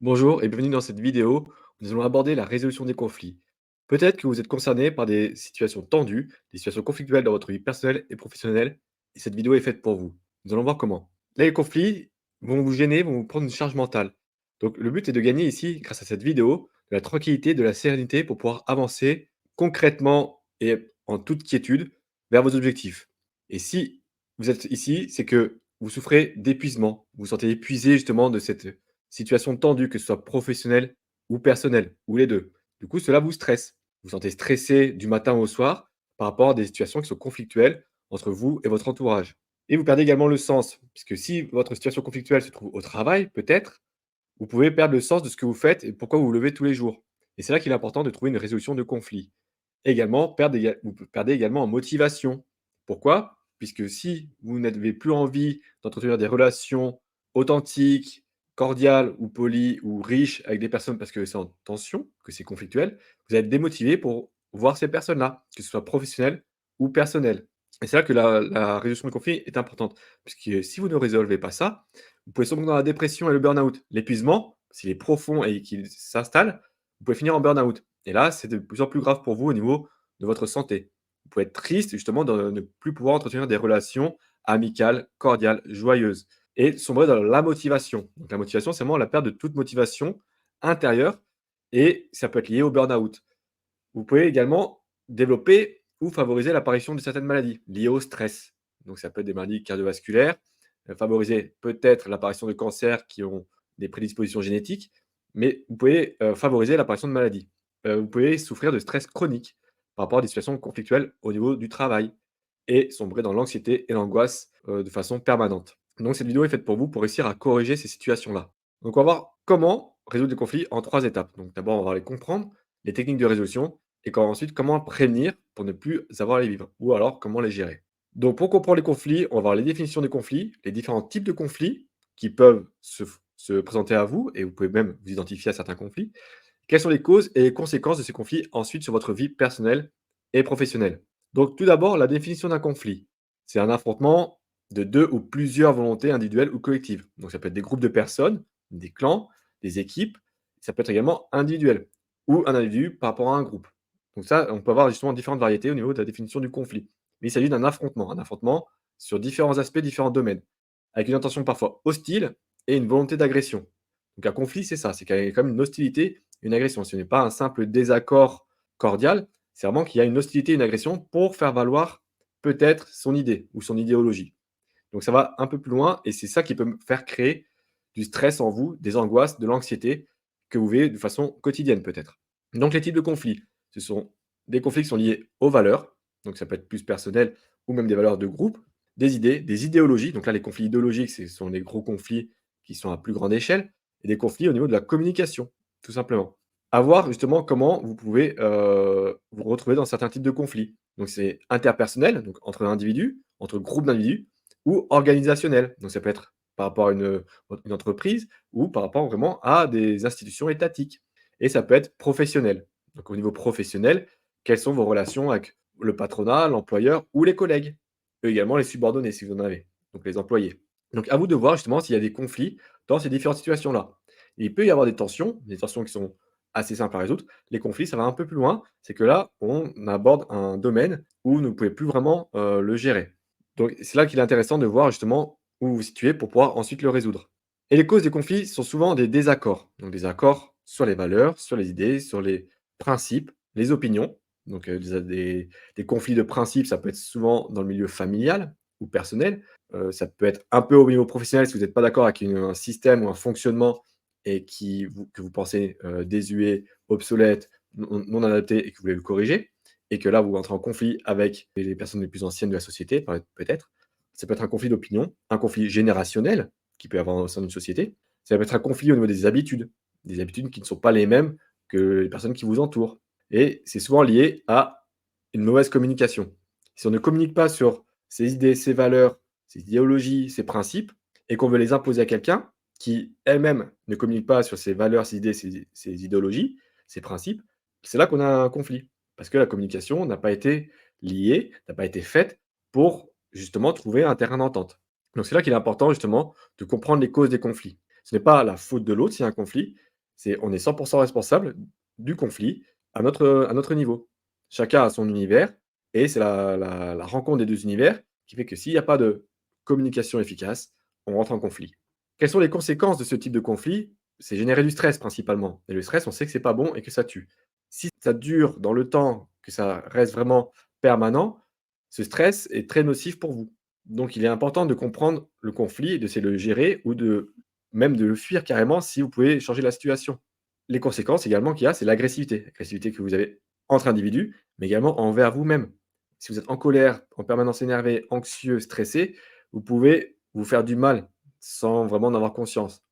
Bonjour et bienvenue dans cette vidéo. Nous allons aborder la résolution des conflits. Peut-être que vous êtes concerné par des situations tendues, des situations conflictuelles dans votre vie personnelle et professionnelle, et cette vidéo est faite pour vous. Nous allons voir comment. Là, les conflits vont vous gêner, vont vous prendre une charge mentale. Donc, le but est de gagner ici, grâce à cette vidéo, de la tranquillité, de la sérénité pour pouvoir avancer concrètement et en toute quiétude vers vos objectifs. Et si vous êtes ici, c'est que vous souffrez d'épuisement, vous vous sentez épuisé justement de cette situation tendue, que ce soit professionnelle ou personnelle, ou les 2. Du coup, cela vous stresse. Vous vous sentez stressé du matin au soir par rapport à des situations qui sont conflictuelles entre vous et votre entourage. Et vous perdez également le sens, puisque si votre situation conflictuelle se trouve au travail, peut-être, vous pouvez perdre le sens de ce que vous faites et pourquoi vous vous levez tous les jours. Et c'est là qu'il est important de trouver une résolution de conflit. Également, vous perdez également en motivation. Pourquoi? Puisque si vous n'avez plus envie d'entretenir des relations authentiques, cordiales ou polies ou riches avec des personnes parce que c'est en tension, que c'est conflictuel, vous êtes démotivé pour voir ces personnes-là, que ce soit professionnel ou personnel. Et c'est là que la résolution du conflit est importante. Puisque si vous ne résolvez pas ça, vous pouvez sombrer dans la dépression et le burn-out. L'épuisement, s'il est profond et qu'il s'installe, vous pouvez finir en burn-out. Et là, c'est de plus en plus grave pour vous au niveau de votre santé. Vous pouvez être triste justement de ne plus pouvoir entretenir des relations amicales, cordiales, joyeuses et sombrer dans la motivation. Donc la motivation, c'est vraiment la perte de toute motivation intérieure et ça peut être lié au burn-out. Vous pouvez également développer ou favoriser l'apparition de certaines maladies liées au stress. Donc ça peut être des maladies cardiovasculaires, favoriser peut-être l'apparition de cancers qui ont des prédispositions génétiques, mais vous pouvez, favoriser l'apparition de maladies. Vous pouvez souffrir de stress chronique par rapport à des situations conflictuelles au niveau du travail et sombrer dans l'anxiété et l'angoisse, de façon permanente. Donc cette vidéo est faite pour vous, pour réussir à corriger ces situations-là. Donc on va voir comment résoudre des conflits en 3 étapes. Donc d'abord, on va les comprendre, les techniques de résolution et ensuite comment prévenir pour ne plus avoir à les vivre ou alors comment les gérer. Donc pour comprendre les conflits, on va voir les définitions des conflits, les différents types de conflits qui peuvent se présenter à vous et vous pouvez même vous identifier à certains conflits. Quelles sont les causes et les conséquences de ces conflits ensuite sur votre vie personnelle et professionnelle? Donc tout d'abord, la définition d'un conflit. C'est un affrontement de 2 ou plusieurs volontés individuelles ou collectives. Donc ça peut être des groupes de personnes, des clans, des équipes, ça peut être également individuel ou un individu par rapport à un groupe. Donc ça, on peut avoir justement différentes variétés au niveau de la définition du conflit. Mais il s'agit d'un affrontement sur différents aspects, différents domaines, avec une intention parfois hostile et une volonté d'agression. Donc un conflit, c'est ça, c'est qu'il y a quand même une hostilité, une agression. Ce n'est pas un simple désaccord cordial, c'est vraiment qu'il y a une hostilité, une agression pour faire valoir peut-être son idée ou son idéologie. Donc ça va un peu plus loin et c'est ça qui peut me faire créer du stress en vous, des angoisses, de l'anxiété que vous vivez de façon quotidienne peut-être. Donc les types de conflits, ce sont des conflits qui sont liés aux valeurs, donc ça peut être plus personnel ou même des valeurs de groupe, des idées, des idéologies. Donc là, les conflits idéologiques, ce sont les gros conflits qui sont à plus grande échelle et des conflits au niveau de la communication, tout simplement. À voir justement comment vous pouvez vous retrouver dans certains types de conflits. Donc c'est interpersonnel, donc entre individus, entre groupes d'individus, ou organisationnel. Donc ça peut être par rapport à une entreprise ou par rapport vraiment à des institutions étatiques. Et ça peut être professionnel. Donc au niveau professionnel, quelles sont vos relations avec le patronat, l'employeur ou les collègues? Eux également les subordonnés si vous en avez, donc les employés. Donc à vous de voir justement s'il y a des conflits dans ces différentes situations-là. Il peut y avoir des tensions qui sont assez simples à résoudre. Les conflits, ça va un peu plus loin, c'est que là, on aborde un domaine où vous ne pouvez plus vraiment, le gérer. Donc c'est là qu'il est intéressant de voir justement où vous vous situez pour pouvoir ensuite le résoudre. Et les causes des conflits sont souvent des désaccords. Donc des accords sur les valeurs, sur les idées, sur les principes, les opinions. Donc des conflits de principes, ça peut être souvent dans le milieu familial ou personnel. Ça peut être un peu au niveau professionnel si vous n'êtes pas d'accord avec un système ou un fonctionnement et que vous pensez désuet, obsolète, non adapté et que vous voulez le corriger et que là, vous entrez en conflit avec les personnes les plus anciennes de la société, peut-être. Ça peut être un conflit d'opinion, un conflit générationnel qui peut y avoir au sein d'une société. Ça peut être un conflit au niveau des habitudes qui ne sont pas les mêmes que les personnes qui vous entourent. Et c'est souvent lié à une mauvaise communication. Si on ne communique pas sur ses idées, ses valeurs, ses idéologies, ses principes, et qu'on veut les imposer à quelqu'un qui elle-même ne communique pas sur ses valeurs, ses idées, ses idéologies, ses principes, c'est là qu'on a un conflit. Parce que la communication n'a pas été liée, n'a pas été faite pour justement trouver un terrain d'entente. Donc c'est là qu'il est important justement de comprendre les causes des conflits. Ce n'est pas la faute de l'autre s'il y a un conflit, C'est on est 100 responsable du conflit à notre niveau. Chacun a son univers et c'est la rencontre des 2 univers qui fait que s'il y a pas de communication efficace, on rentre en conflit. Quelles sont les conséquences de ce type de conflit? C'est générer du stress principalement et le stress, on sait que c'est pas bon et que ça tue. Si ça dure dans le temps, que ça reste vraiment permanent, ce stress est très nocif pour vous. Donc il est important de comprendre le conflit et d'essayer de le gérer ou de même de le fuir carrément si vous pouvez changer la situation. Les conséquences également qu'il y a, c'est l'agressivité que vous avez entre individus, mais également envers vous-même. Si vous êtes en colère, en permanence énervé, anxieux, stressé, vous pouvez vous faire du mal sans vraiment en avoir conscience.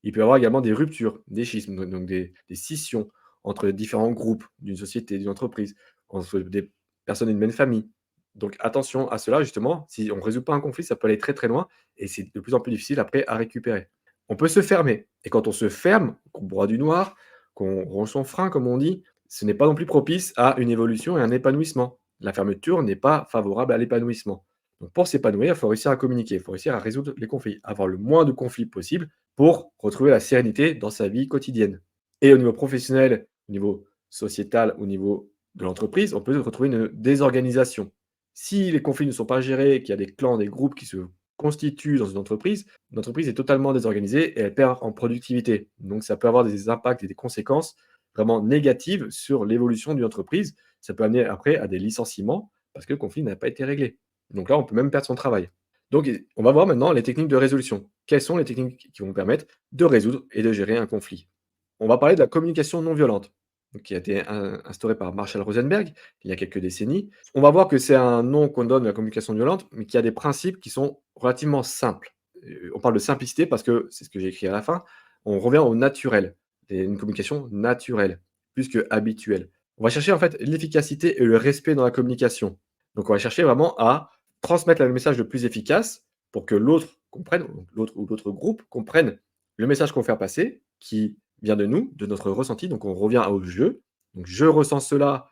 Il peut y avoir également des ruptures, des schismes, donc des scissions entre différents groupes d'une société, d'une entreprise, entre des personnes d'une même famille. Donc attention à cela justement, si on ne résout pas un conflit, ça peut aller très, très loin et c'est de plus en plus difficile après à récupérer. On peut se fermer et quand on se ferme, qu'on broie du noir, qu'on rompt son frein comme on dit, ce n'est pas non plus propice à une évolution et un épanouissement. La fermeture n'est pas favorable à l'épanouissement. Donc pour s'épanouir, il faut réussir à communiquer, il faut réussir à résoudre les conflits, avoir le moins de conflits possible pour retrouver la sérénité dans sa vie quotidienne. Et au niveau professionnel, au niveau sociétal, au niveau de l'entreprise, on peut retrouver une désorganisation. Si les conflits ne sont pas gérés, qu'il y a des clans, des groupes qui se constituent dans une entreprise, l'entreprise est totalement désorganisée et elle perd en productivité. Donc ça peut avoir des impacts et des conséquences vraiment négatives sur l'évolution d'une entreprise. Ça peut amener après à des licenciements parce que le conflit n'a pas été réglé. Donc là, on peut même perdre son travail. Donc, on va voir maintenant les techniques de résolution. Quelles sont les techniques qui vont permettre de résoudre et de gérer un conflit? On va parler de la communication non violente, donc qui a été instaurée par Marshall Rosenberg il y a quelques décennies. On va voir que c'est un nom qu'on donne à la communication non violente, mais qui a des principes qui sont relativement simples. On parle de simplicité parce que c'est ce que j'ai écrit à la fin. On revient au naturel, une communication naturelle, plus que habituelle. On va chercher en fait l'efficacité et le respect dans la communication. Donc, on va chercher vraiment à transmettre le message le plus efficace pour que l'autre comprenne, donc l'autre ou l'autre groupe comprenne le message qu'on veut faire passer, qui vient de nous, de notre ressenti. Donc on revient au jeu. Donc je ressens cela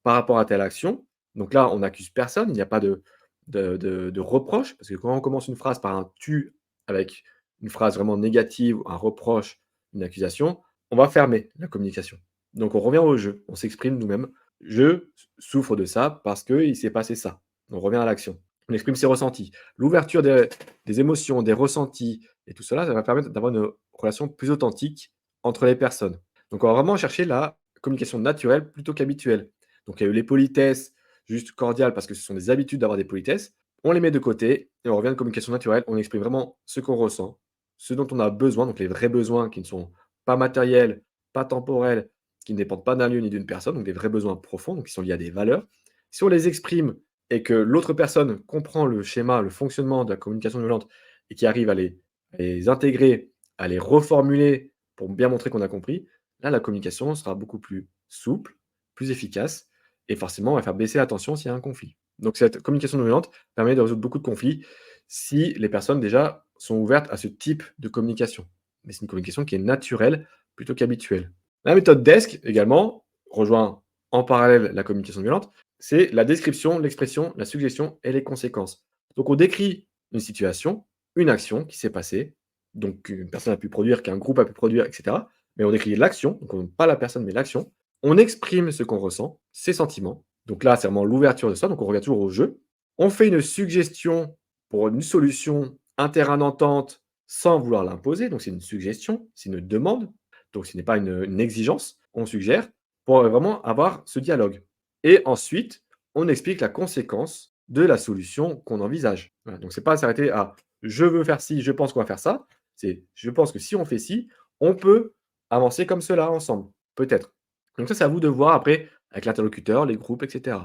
par rapport à telle action. Donc là, on n'accuse personne, il n'y a pas de reproche, parce que quand on commence une phrase par un tu avec une phrase vraiment négative, un reproche, une accusation, on va fermer la communication. Donc on revient au jeu, on s'exprime nous-mêmes. Je souffre de ça parce qu'il s'est passé ça. On revient à l'action. On exprime ses ressentis. L'ouverture des émotions, des ressentis et tout cela, ça va permettre d'avoir une relation plus authentique entre les personnes. Donc on va vraiment chercher la communication naturelle plutôt qu'habituelle. Donc il y a eu les politesses, juste cordiales parce que ce sont des habitudes d'avoir des politesses. On les met de côté et on revient à une communication naturelle. On exprime vraiment ce qu'on ressent, ce dont on a besoin, donc les vrais besoins qui ne sont pas matériels, pas temporels, qui ne dépendent pas d'un lieu ni d'une personne, donc des vrais besoins profonds, donc qui sont liés à des valeurs. Si on les exprime et que l'autre personne comprend le schéma, le fonctionnement de la communication non violente et qui arrive à les intégrer, à les reformuler pour bien montrer qu'on a compris, là, la communication sera beaucoup plus souple, plus efficace et forcément, on va faire baisser la tension s'il y a un conflit. Donc cette communication non violente permet de résoudre beaucoup de conflits si les personnes déjà sont ouvertes à ce type de communication. Mais c'est une communication qui est naturelle plutôt qu'habituelle. La méthode DESC également rejoint en parallèle la communication non violente, c'est la description, l'expression, la suggestion et les conséquences. Donc on décrit une situation, une action qui s'est passée, donc qu'une personne a pu produire, qu'un groupe a pu produire, etc. Mais on décrit l'action, donc pas la personne, mais l'action. On exprime ce qu'on ressent, ses sentiments. Donc là, c'est vraiment l'ouverture de soi, donc on revient toujours au jeu. On fait une suggestion pour une solution, un terrain d'entente, sans vouloir l'imposer. Donc c'est une suggestion, c'est une demande. Donc ce n'est pas une exigence, on suggère, pour vraiment avoir ce dialogue. Et ensuite, on explique la conséquence de la solution qu'on envisage. Voilà, donc c'est pas s'arrêter à je veux faire ci, je pense qu'on va faire ça. C'est je pense que si on fait ci, on peut avancer comme cela ensemble, peut-être. Donc ça, c'est à vous de voir après avec l'interlocuteur, les groupes, etc.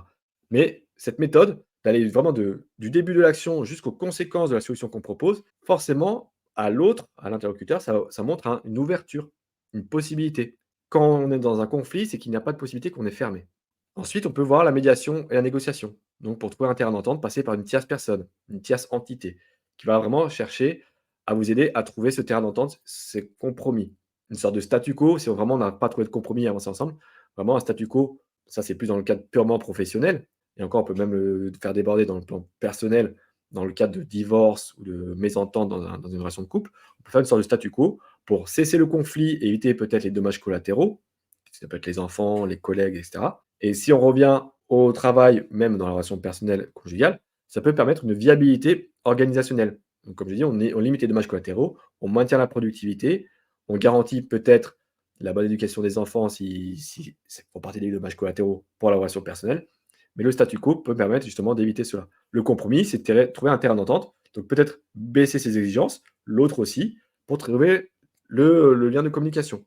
Mais cette méthode, d'aller vraiment du début de l'action jusqu'aux conséquences de la solution qu'on propose, forcément, à l'autre, à l'interlocuteur, ça montre une ouverture, une possibilité. Quand on est dans un conflit, c'est qu'il n'y a pas de possibilité qu'on est fermé. Ensuite, on peut voir la médiation et la négociation. Donc, pour trouver un terrain d'entente, passer par une tierce personne, une tierce entité, qui va vraiment chercher à vous aider à trouver ce terrain d'entente, ces compromis. Une sorte de statu quo, si vraiment on n'a pas trouvé de compromis à avancer ensemble. Vraiment un statu quo, ça c'est plus dans le cadre purement professionnel. Et encore, on peut même le faire déborder dans le plan personnel, dans le cadre de divorce ou de mésentente dans une relation de couple. On peut faire une sorte de statu quo pour cesser le conflit et éviter peut-être les dommages collatéraux. Ça peut être les enfants, les collègues, et cetera. Et si on revient au travail, même dans la relation personnelle conjugale, ça peut permettre une viabilité organisationnelle. Donc comme je dis, on limite les dommages collatéraux, on maintient la productivité, on garantit peut-être la bonne éducation des enfants si ça font partie des dommages collatéraux pour la relation personnelle. Mais le statu quo peut permettre justement d'éviter cela. Le compromis, c'est de trouver un terrain d'entente, donc peut-être baisser ses exigences, l'autre aussi, pour trouver le lien de communication.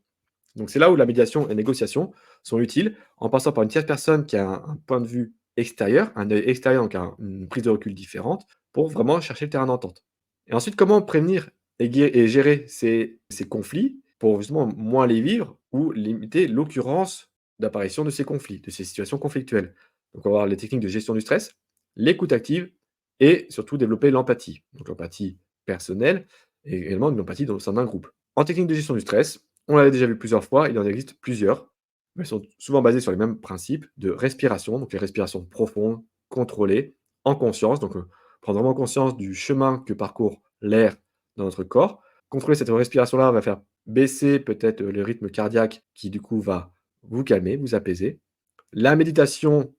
Donc c'est là où la médiation et la négociation sont utiles, en passant par une tierce personne qui a un point de vue extérieur, un œil extérieur, donc une prise de recul différente, pour vraiment chercher le terrain d'entente. Et ensuite, comment prévenir et gérer ces conflits pour justement moins les vivre ou limiter l'occurrence d'apparition de ces conflits, de ces situations conflictuelles. Donc on va voir les techniques de gestion du stress, l'écoute active et surtout développer l'empathie. Donc l'empathie personnelle et également une empathie au sein d'un groupe. En technique de gestion du stress, on l'avait déjà vu plusieurs fois, il en existe plusieurs, mais elles sont souvent basées sur les mêmes principes de respiration, donc les respirations profondes, contrôlées, en conscience, donc prendre vraiment conscience du chemin que parcourt l'air dans notre corps. Contrôler cette respiration-là va faire baisser peut-être le rythme cardiaque qui du coup va vous calmer, vous apaiser. La méditation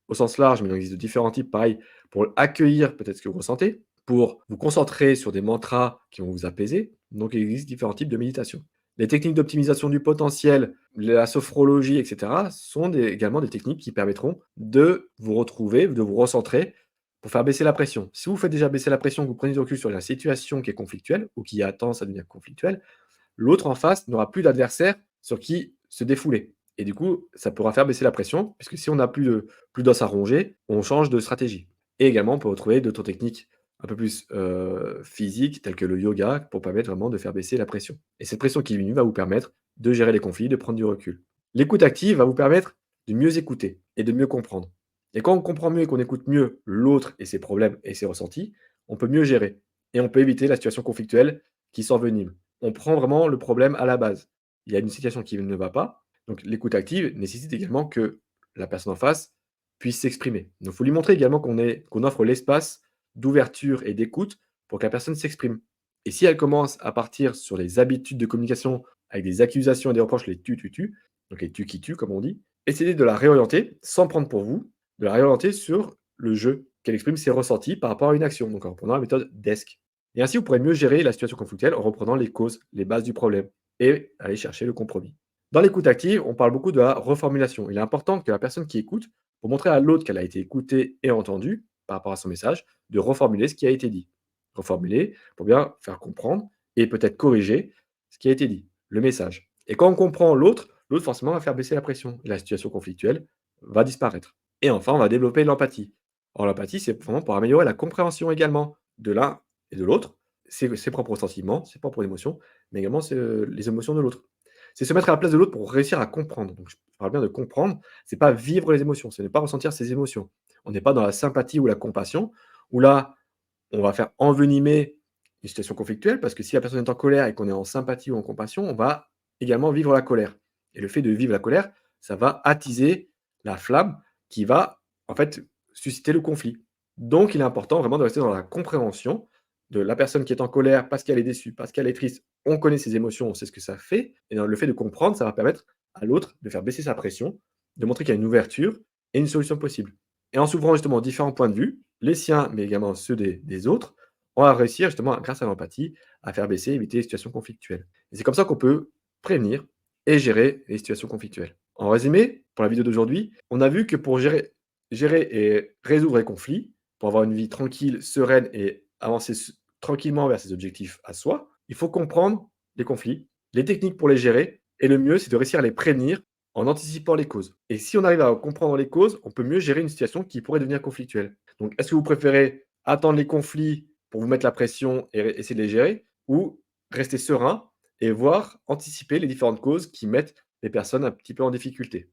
au sens large, mais il en existe de différents types, pareil, pour accueillir peut-être ce que vous ressentez, pour vous concentrer sur des mantras qui vont vous apaiser. Donc, il existe différents types de méditation. Les techniques d'optimisation du potentiel, la sophrologie, etc., sont également des techniques qui permettront de vous retrouver, de vous recentrer pour faire baisser la pression. Si vous faites déjà baisser la pression, que vous prenez du recul sur la situation qui est conflictuelle ou qui a tendance à devenir conflictuelle, l'autre en face n'aura plus d'adversaire sur qui se défouler. Et du coup, ça pourra faire baisser la pression, puisque si on n'a plus d'os à ronger, on change de stratégie. Et également, on peut retrouver d'autres techniques un peu plus physiques, telles que le yoga, pour permettre vraiment de faire baisser la pression. Et cette pression qui diminue va vous permettre de gérer les conflits, de prendre du recul. L'écoute active va vous permettre de mieux écouter et de mieux comprendre. Et quand on comprend mieux et qu'on écoute mieux l'autre et ses problèmes et ses ressentis, on peut mieux gérer. Et on peut éviter la situation conflictuelle qui s'envenime. On prend vraiment le problème à la base. Il y a une situation qui ne va pas, donc l'écoute active nécessite également que la personne en face puisse s'exprimer. Donc il faut lui montrer également qu'on offre l'espace d'ouverture et d'écoute pour que la personne s'exprime. Et si elle commence à partir sur les habitudes de communication avec des accusations et des reproches, les tu, donc les tu qui tuent comme on dit, essayez de la réorienter sans prendre pour vous, de la réorienter sur le jeu, qu'elle exprime ses ressentis par rapport à une action, donc en reprenant la méthode DESC. Et ainsi, vous pourrez mieux gérer la situation conflictuelle en reprenant les causes, les bases du problème et aller chercher le compromis. Dans l'écoute active, on parle beaucoup de la reformulation. Il est important que la personne qui écoute, pour montrer à l'autre qu'elle a été écoutée et entendue par rapport à son message, de reformuler ce qui a été dit. Reformuler pour bien faire comprendre et peut-être corriger ce qui a été dit, le message. Et quand on comprend l'autre, l'autre forcément va faire baisser la pression et la situation conflictuelle va disparaître. Et enfin, on va développer l'empathie. Or, l'empathie, c'est vraiment pour améliorer la compréhension également de l'un et de l'autre, ses propres sentiments, ses propres émotions, mais également les émotions de l'autre. C'est se mettre à la place de l'autre pour réussir à comprendre. Donc je parle bien de comprendre, c'est pas vivre les émotions, ce n'est pas ressentir ses émotions. On n'est pas dans la sympathie ou la compassion, où là, on va faire envenimer une situation conflictuelle, parce que si la personne est en colère et qu'on est en sympathie ou en compassion, on va également vivre la colère. Et le fait de vivre la colère, ça va attiser la flamme qui va, en fait, susciter le conflit. Donc il est important vraiment de rester dans la compréhension de la personne qui est en colère parce qu'elle est déçue, parce qu'elle est triste. On connaît ses émotions, on sait ce que ça fait. Et dans le fait de comprendre, ça va permettre à l'autre de faire baisser sa pression, de montrer qu'il y a une ouverture et une solution possible. Et en s'ouvrant justement différents points de vue, les siens, mais également ceux des autres, on va réussir justement, grâce à l'empathie, à faire baisser, éviter les situations conflictuelles. Et c'est comme ça qu'on peut prévenir et gérer les situations conflictuelles. En résumé, pour la vidéo d'aujourd'hui, on a vu que pour gérer et résoudre les conflits, pour avoir une vie tranquille, sereine et avancer tranquillement vers ses objectifs à soi, il faut comprendre les conflits, les techniques pour les gérer, et le mieux, c'est de réussir à les prévenir en anticipant les causes. Et si on arrive à comprendre les causes, on peut mieux gérer une situation qui pourrait devenir conflictuelle. Donc, est-ce que vous préférez attendre les conflits pour vous mettre la pression et essayer de les gérer, ou rester serein et voir, anticiper les différentes causes qui mettent les personnes un petit peu en difficulté?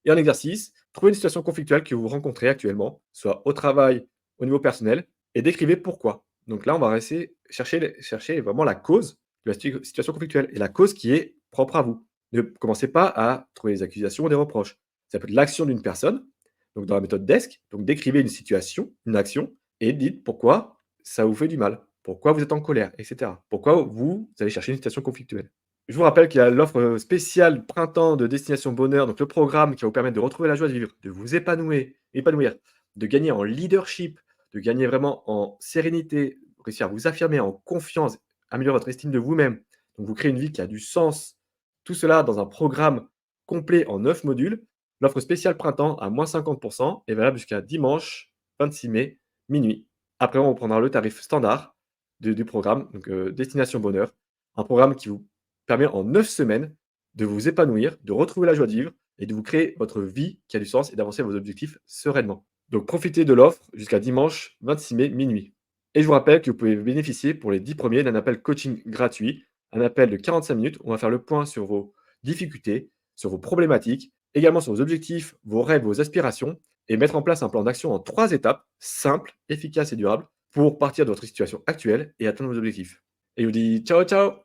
Et en exercice, trouvez une situation conflictuelle que vous rencontrez actuellement, soit au travail, au niveau personnel, et décrivez pourquoi. Donc là, on va essayer chercher vraiment la cause de la situation conflictuelle et la cause qui est propre à vous. Ne commencez pas à trouver des accusations ou des reproches. Ça peut être l'action d'une personne, donc dans la méthode DESC, donc décrivez une situation, une action, et dites pourquoi ça vous fait du mal, pourquoi vous êtes en colère, etc. Pourquoi vous allez chercher une situation conflictuelle. Je vous rappelle qu'il y a l'offre, spéciale printemps de Destination Bonheur, donc le programme qui va vous permettre de retrouver la joie de vivre, de vous épanouir, de gagner en leadership, de gagner vraiment en sérénité, réussir à vous affirmer en confiance, améliorer votre estime de vous-même. Donc vous créez une vie qui a du sens. Tout cela dans un programme complet en 9 modules. L'offre spéciale printemps à -50 est valable jusqu'à dimanche 26 mai, minuit. Après on reprendra le tarif standard du programme, donc Destination Bonheur. Un programme qui vous permet en 9 semaines de vous épanouir, de retrouver la joie de vivre et de vous créer votre vie qui a du sens et d'avancer vos objectifs sereinement. Donc profitez de l'offre jusqu'à dimanche 26 mai minuit. Et je vous rappelle que vous pouvez bénéficier pour les 10 premiers d'un appel coaching gratuit, un appel de 45 minutes où on va faire le point sur vos difficultés, sur vos problématiques, également sur vos objectifs, vos rêves, vos aspirations et mettre en place un plan d'action en 3 étapes, simples, efficaces et durables pour partir de votre situation actuelle et atteindre vos objectifs. Et je vous dis ciao ciao!